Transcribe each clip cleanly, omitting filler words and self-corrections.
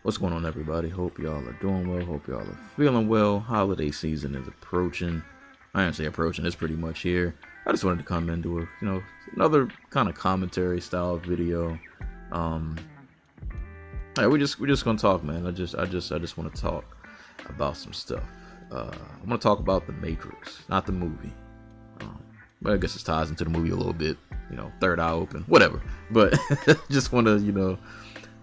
What's going on, everybody? Hope y'all are doing well. Hope y'all are feeling well. Holiday season is approaching. I didn't say approaching. It's pretty much here. I just wanted to come into another kind of commentary style video. Um, yeah, we're just gonna talk, man. I just want to talk about some stuff. I'm gonna talk about The Matrix, not the movie. But I guess it ties into the movie a little bit. Third eye open, whatever. But just want to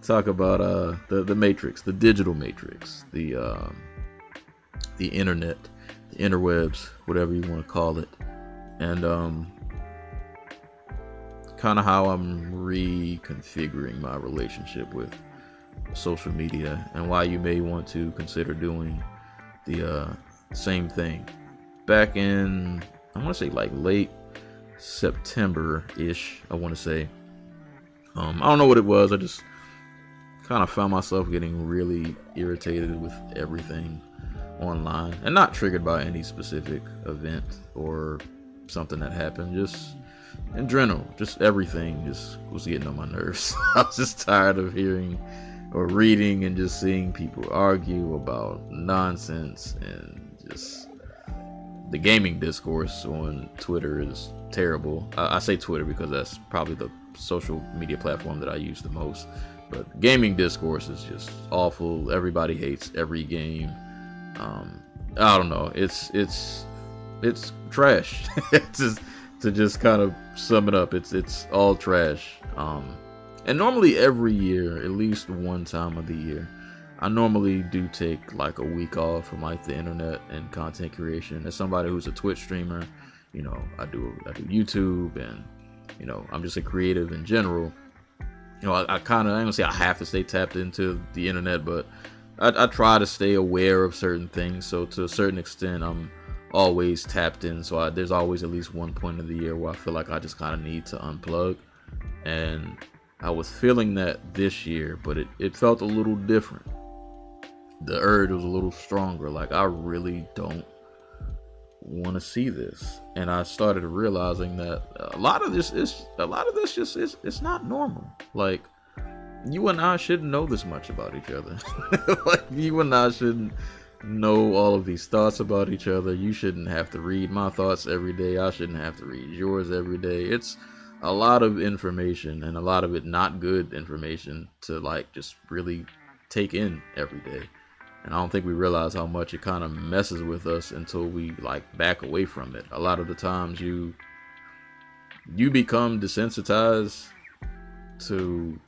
talk about the Matrix, the digital Matrix, the internet, the interwebs, whatever you want to call it, and kind of how I'm reconfiguring my relationship with social media and why you may want to consider doing the same thing. Back in, I want to say like late September-ish, I want to say. I don't know what it was. I just kind of found myself getting really irritated with everything online, and not triggered by any specific event or something that happened, just in general, just everything just was getting on my nerves. I was just tired of hearing or reading and just seeing people argue about nonsense, and just the gaming discourse on Twitter is terrible. I say Twitter because that's probably the social media platform that I use the most. But gaming discourse is just awful. Everybody hates every game. I don't know. It's trash. To just kind of sum it up, it's all trash. And normally every year, at least one time of the year, I normally do take like a week off from like the internet and content creation. As somebody who's a Twitch streamer, I do YouTube, and I'm just a creative in general. I kind of, I don't say I have to stay tapped into the internet, but I try to stay aware of certain things. So to a certain extent, I'm always tapped in. So there's always at least one point of the year where I feel like I just kind of need to unplug. And I was feeling that this year, but it felt a little different. The urge was a little stronger. Like, I really don't want to see this. And I started realizing that a lot of this just is, it's not normal. Like, you and I shouldn't know this much about each other. Like, you and I shouldn't know all of these thoughts about each other. You shouldn't have to read my thoughts every day. I shouldn't have to read yours every day. It's a lot of information, and a lot of it not good information to like just really take in every day. And I don't think we realize how much it kind of messes with us until we like back away from it. A lot of the times you become desensitized to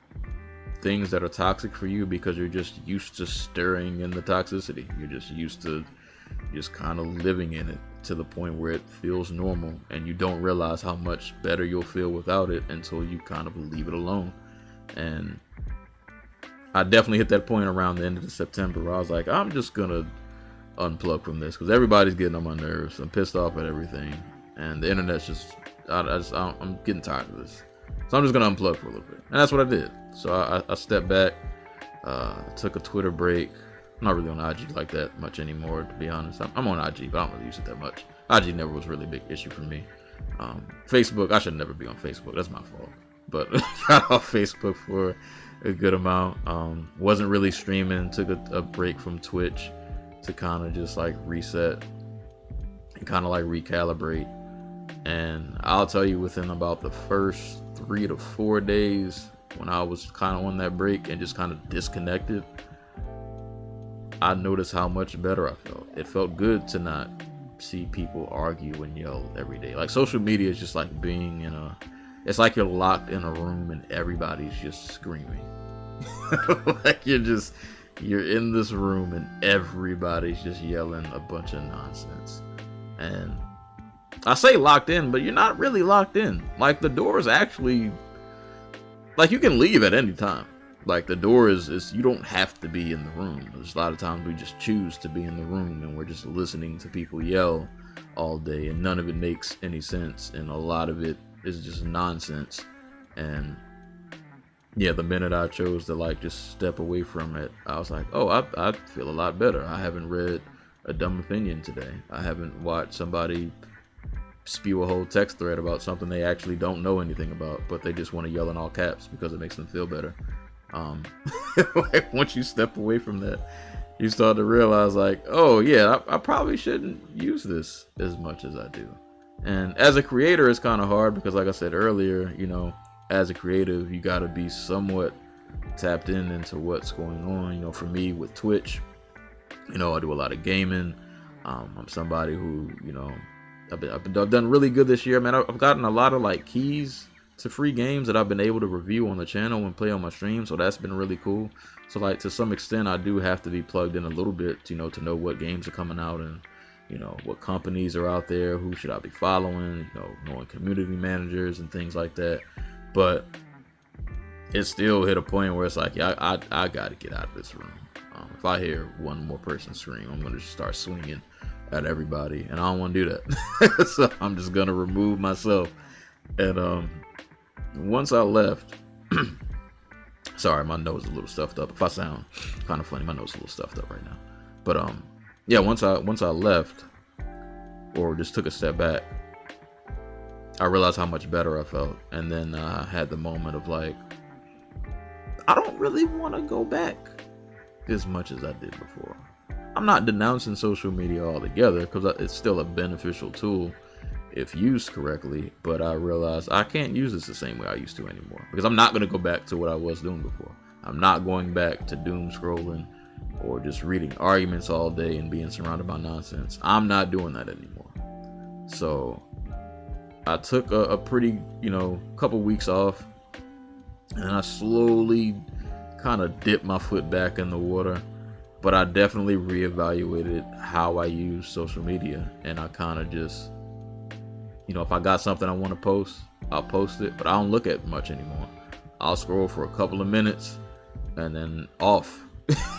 things that are toxic for you because you're just used to stirring in the toxicity. You're just used to just kind of living in it to the point where it feels normal, and you don't realize how much better you'll feel without it until you kind of leave it alone. And I definitely hit that point around the end of September where I was like, I'm just gonna unplug from this because everybody's getting on my nerves. I'm pissed off at everything, and the internet's just, I'm getting tired of this. So I'm just gonna unplug for a little bit, and that's what I did. So I stepped back, took a Twitter break. I'm not really on IG like that much anymore, to be honest. I'm on IG, but I don't really use it that much. IG never was really a big issue for me. Facebook, I should never be on Facebook. That's my fault. But got off Facebook for a good amount. Wasn't really streaming. Took a break from Twitch to kind of just like reset and kind of like recalibrate. And I'll tell you, within about the first 3 to 4 days when I was kind of on that break and just kind of disconnected, I noticed how much better I felt. It felt good to not see people argue and yell every day. Like, social media is just like being in it's like you're locked in a room and everybody's just screaming. Like, you're in this room and everybody's just yelling a bunch of nonsense. And I say locked in, but you're not really locked in. Like, the door is actually, like, you can leave at any time. Like, the door is you don't have to be in the room. There's a lot of times we just choose to be in the room and we're just listening to people yell all day, and none of it makes any sense, and a lot of it is just nonsense. And yeah, the minute I chose to like just step away from it, I was like, oh, I feel a lot better. I haven't read a dumb opinion today. I haven't watched somebody spew a whole text thread about something they actually don't know anything about, but they just want to yell in all caps because it makes them feel better. Like once you step away from that, you start to realize like, oh yeah, I probably shouldn't use this as much as I do. And as a creator, it's kind of hard because, like I said earlier, you know, as a creative, you got to be somewhat tapped into what's going on. You know, for me with Twitch, you know, I do a lot of gaming. I'm somebody who, you know, I've done really good this year, man. I've gotten a lot of like keys to free games that I've been able to review on the channel and play on my stream, so that's been really cool. So like to some extent, I do have to be plugged in a little bit, you know, to know what games are coming out and, you know, what companies are out there, who should I be following, you know, knowing community managers and things like that. But it still hit a point where it's like, yeah, I got to get out of this room. If I hear one more person scream, I'm gonna just start swinging at everybody, and I don't want to do that. So I'm just gonna remove myself. And once I left, sorry, my nose is a little stuffed up. If I sound kind of funny, my nose is a little stuffed up right now. But yeah, once I left, or just took a step back, I realized how much better I felt, and then I had the moment of like, I don't really want to go back as much as I did before. I'm not denouncing social media altogether because it's still a beneficial tool if used correctly, but I realized I can't use this the same way I used to anymore, because I'm not going to go back to what I was doing before. I'm not going back to doom scrolling or just reading arguments all day and being surrounded by nonsense. I'm not doing that anymore. So I took a pretty, you know, couple weeks off, and I slowly kind of dipped my foot back in the water. But I definitely reevaluated how I use social media, and I kind of just, you know, if I got something I want to post, I'll post it, but I don't look at much anymore. I'll scroll for a couple of minutes and then off.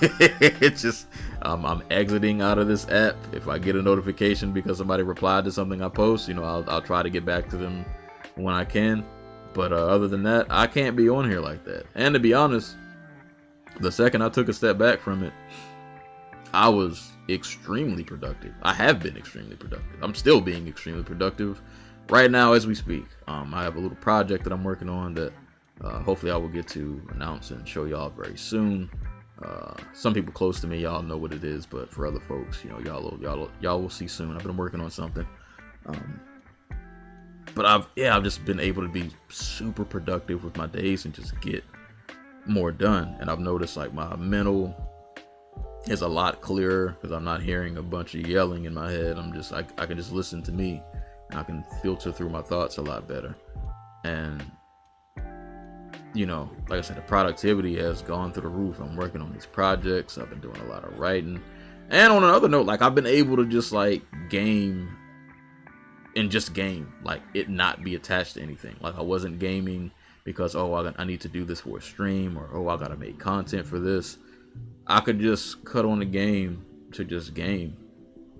It's just, I'm exiting out of this app. If I get a notification because somebody replied to something I post, you know, I'll try to get back to them when I can. But other than that, I can't be on here like that. And to be honest, the second I took a step back from it, I was extremely productive. I have been extremely productive. I'm still being extremely productive right now as we speak. I have a little project that I'm working on that hopefully I will get to announce and show y'all very soon. Some people close to me, y'all know what it is, but for other folks, you know, y'all will see soon. I've been working on something. But I've just been able to be super productive with my days and just get more done. And I've noticed like my mental is a lot clearer because I'm not hearing a bunch of yelling in my head. I can just listen to me, and I can filter through my thoughts a lot better. And you know, like I said, the productivity has gone through the roof. I'm working on these projects. I've been doing a lot of writing. And on another note, like I've been able to just like game, like it not be attached to anything. Like I wasn't gaming because, oh, I need to do this for a stream, or oh, I gotta make content for this. I could just cut on a game to just game,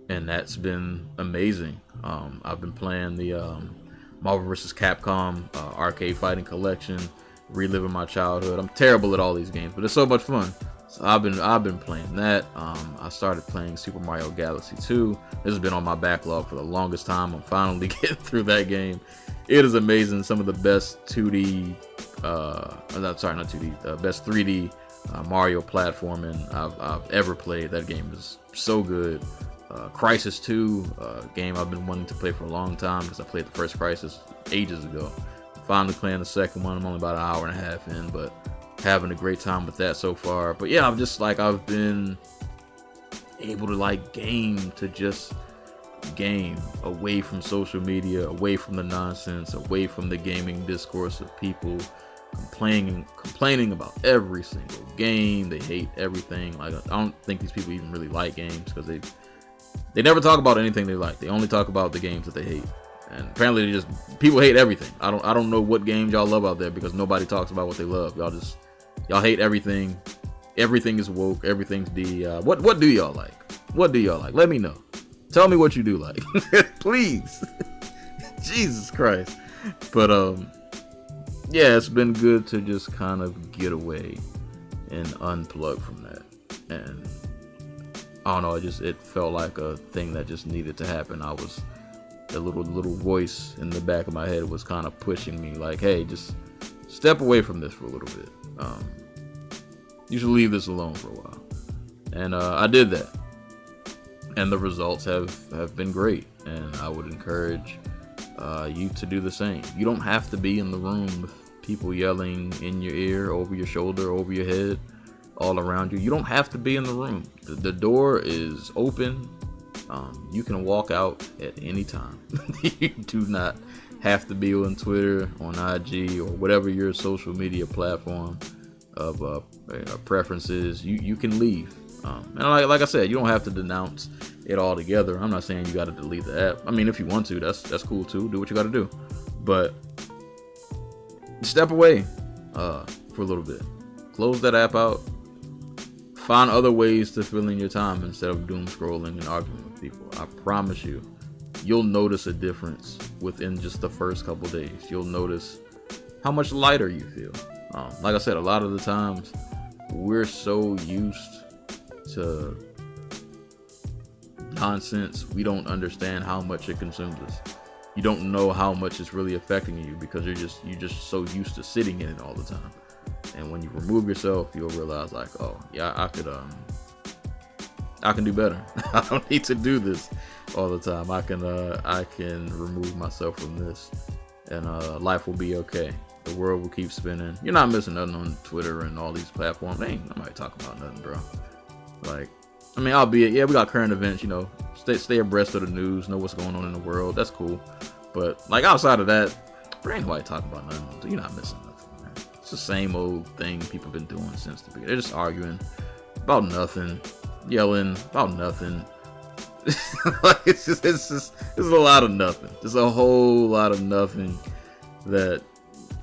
and that's been amazing. I've been playing the Marvel vs. Capcom arcade fighting collection, reliving my childhood. I'm terrible at all these games, but it's so much fun. So I've been playing that. I started playing Super Mario Galaxy 2. This has been on my backlog for the longest time. I'm finally getting through that game. It is amazing. Some of the best 2D, not 2D, best 3D Mario platforming I've ever played. That game is so good. Crysis 2, game I've been wanting to play for a long time because I played the first Crysis ages ago. I'm finally playing the second one. I'm only about an hour and a half in, but having a great time with that so far. But yeah, I've been able to like game away from social media, away from the nonsense, away from the gaming discourse of people complaining about every single game. They hate everything. Like I don't think these people even really like games because they never talk about anything they like. They only talk about the games that they hate. And apparently people hate everything. I don't know what games y'all love out there because nobody talks about what they love. Y'all hate everything. Everything is woke. Everything's what do y'all like? What do y'all like? Let me know. Tell me what you do like. Please. Jesus Christ. But yeah, it's been good to just kind of get away and unplug from that. And I don't know, it felt like a thing that just needed to happen. The little voice in the back of my head was kind of pushing me like, hey, just step away from this for a little bit. You should leave this alone for a while. And I did that. And the results have been great. And I would encourage you to do the same. You don't have to be in the room with people yelling in your ear, over your shoulder, over your head, all around you. You don't have to be in the room. The door is open. You can walk out at any time. You do not have to be on Twitter, on IG, or whatever your social media platform of preferences. You can leave. And like I said, you don't have to denounce it all together. I'm not saying you got to delete the app. I mean, if you want to, that's cool too. Do what you got to do. But step away for a little bit. Close that app out. Find other ways to fill in your time instead of doom scrolling and arguing with people. I promise you, you'll notice a difference within just the first couple days. You'll notice how much lighter you feel. Like I said, a lot of the times we're so used to nonsense, we don't understand how much it consumes us. You don't know how much it's really affecting you because you're just so used to sitting in it all the time. And when you remove yourself, you'll realize like, oh yeah, I can do better. I don't need to do this all the time. I can remove myself from this, and life will be okay. The world will keep spinning. You're not missing nothing on Twitter and all these platforms. They ain't nobody talking about nothing, bro. Like, I mean, albeit, yeah, we got current events, you know, stay abreast of the news, know what's going on in the world. That's cool. But like outside of that, there ain't nobody talking about nothing. So you're not missing nothing, man. It's the same old thing people have been doing since the beginning. They're just arguing about nothing, yelling about nothing. Like it's a lot of nothing. Just a whole lot of nothing that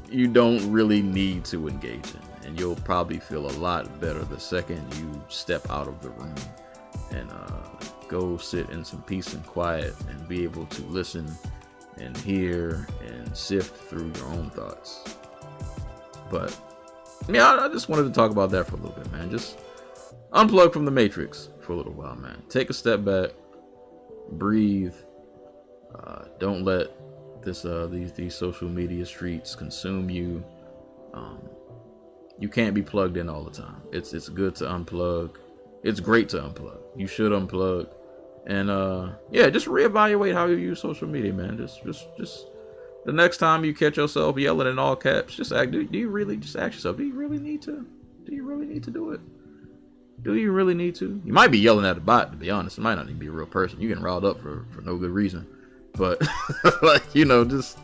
you don't really need to engage in, and you'll probably feel a lot better the second you step out of the room and go sit in some peace and quiet and be able to listen and hear and sift through your own thoughts. But yeah, I just wanted to talk about that for a little bit, man. Just unplug from the matrix for a little while, man. Take a step back, breathe. Don't let these social media streets consume you. You can't be plugged in all the time. It's good to unplug. It's great to unplug. You should unplug. And yeah, just reevaluate how you use social media, man. Just the next time you catch yourself yelling in all caps, just ask yourself, do you really need to? Do you really need to do it? Do you really need to? You might be yelling at a bot, to be honest. It might not even be a real person. You're getting riled up for no good reason. But like, you know, just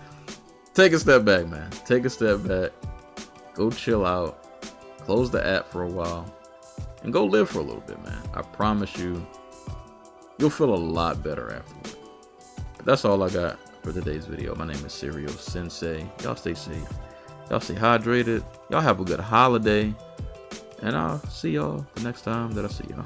take a step back, man. Take a step back. Go chill out. Close the app for a while. And go live for a little bit, man. I promise you, you'll feel a lot better afterward. But that's all I got for today's video. My name is Serial Sensei. Y'all stay safe. Y'all stay hydrated. Y'all have a good holiday. And I'll see y'all the next time that I see y'all.